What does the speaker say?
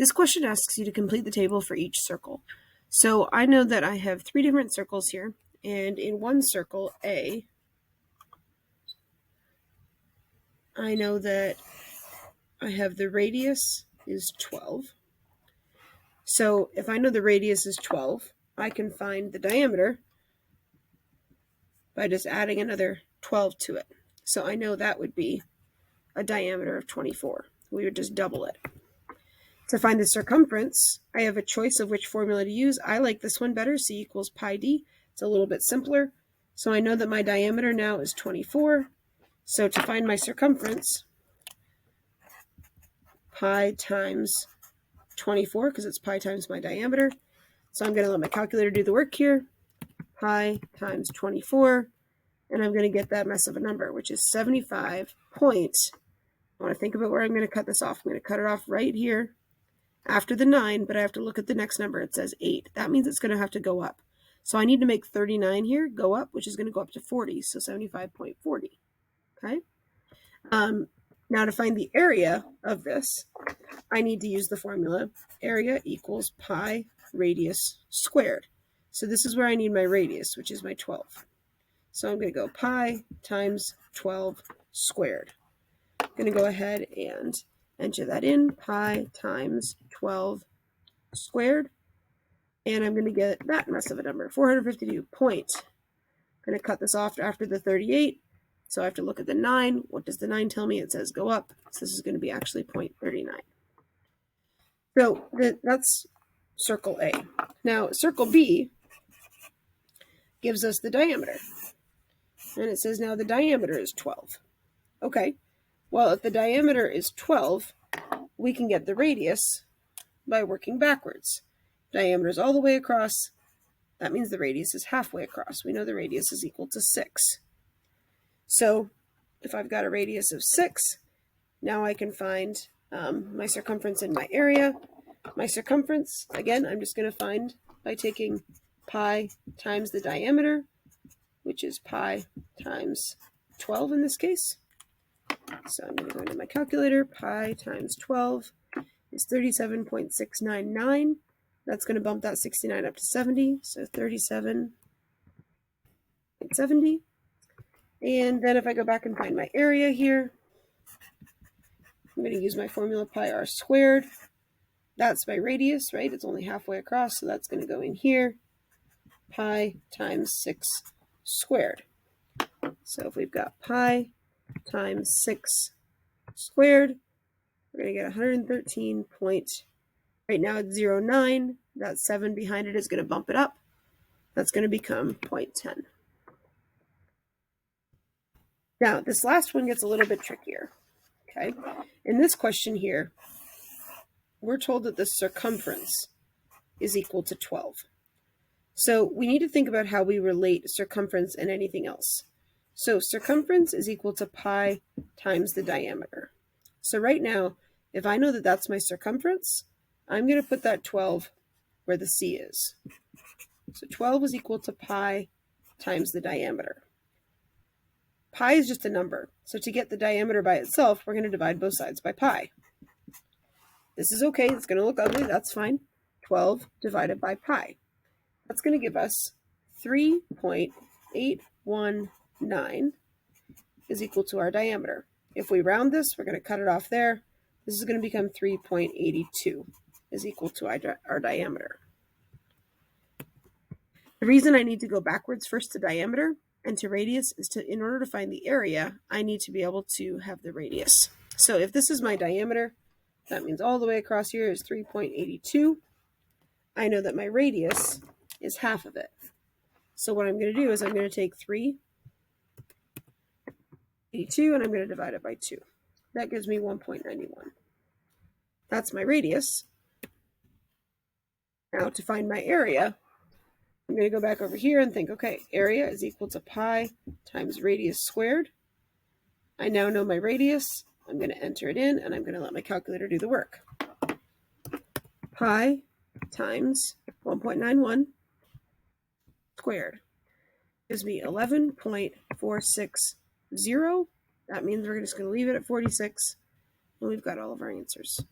This question asks you to complete the table for each circle. So I know that I have 3 different circles here, and in one circle, A, I know that I have the radius is 12. So if I know the radius is 12, I can find the diameter by just adding another 12 to it. So I know that would be a diameter of 24. We would just double it. To find the circumference, I have a choice of which formula to use. I like this one better, C equals pi d. It's a little bit simpler. So I know that my diameter now is 24. So to find my circumference, pi times 24, because it's pi times my diameter. So I'm going to let my calculator do the work here. Pi times 24, and I'm going to get that mess of a number, which is 75 points. I want to think about where I'm going to cut this off. I'm going to cut it off right here after the 9, but I have to look at the next number. It says 8. That means it's going to have to go up. So I need to make 39 here go up, which is going to go up to 40, so 75.40. Okay? Now to find the area of this, I need to use the formula area equals pi radius squared. So this is where I need my radius, which is my 12. So I'm going to go pi times 12 squared. I'm going to go ahead and enter that in, pi times 12 squared. And I'm going to get that mess of a number, 452 point. I'm going to cut this off after the 38. So I have to look at the 9. What does the 9 tell me? It says go up. So this is going to be actually 0.39. So that's circle A. Now circle B gives us the diameter. And it says now the diameter is 12. Okay, well if the diameter is 12, we can get the radius by working backwards. Diameter is all the way across. That means the radius is halfway across. We know the radius is equal to 6. So if I've got a radius of 6, now I can find my circumference and my area. My circumference, again, I'm just going to find by taking pi times the diameter, which is pi times 12 in this case. So I'm going to go into my calculator. Pi times 12 is 37.699. That's going to bump that 69 up to 70. So 37.70. And then if I go back and find my area here, I'm going to use my formula pi r squared. That's my radius, right? It's only halfway across, so that's going to go in here. Pi times 6 squared. So if we've got pi times 6 squared, we're going to get 113 point. Right now it's 0.9. That 7 behind it is going to bump it up. That's going to become 0.10. Now, this last one gets a little bit trickier. Okay, in this question here, we're told that the circumference is equal to 12. So we need to think about how we relate circumference and anything else. So circumference is equal to pi times the diameter. So right now, if I know that that's my circumference, I'm going to put that 12 where the C is. So 12 is equal to pi times the diameter. Pi is just a number. So to get the diameter by itself, we're going to divide both sides by pi. This is okay. It's going to look ugly. That's fine. 12 divided by pi. That's going to give us 3.819 is equal to our diameter. If we round this, we're going to cut it off there. This is going to become 3.82 is equal to our diameter. The reason I need to go backwards first to diameter and to radius is in order to find the area, I need to be able to have the radius. So if this is my diameter, that means all the way across here is 3.82. I know that my radius is half of it. So what I'm going to do is I'm going to take 3.82 and I'm going to divide it by 2. That gives me 1.91. That's my radius. Now to find my area, I'm going to go back over here and think, okay, area is equal to pi times radius squared. I now know my radius. I'm going to enter it in, and I'm going to let my calculator do the work. Pi times 1.91 squared gives me 11.460. That means we're just going to leave it at 46, and we've got all of our answers.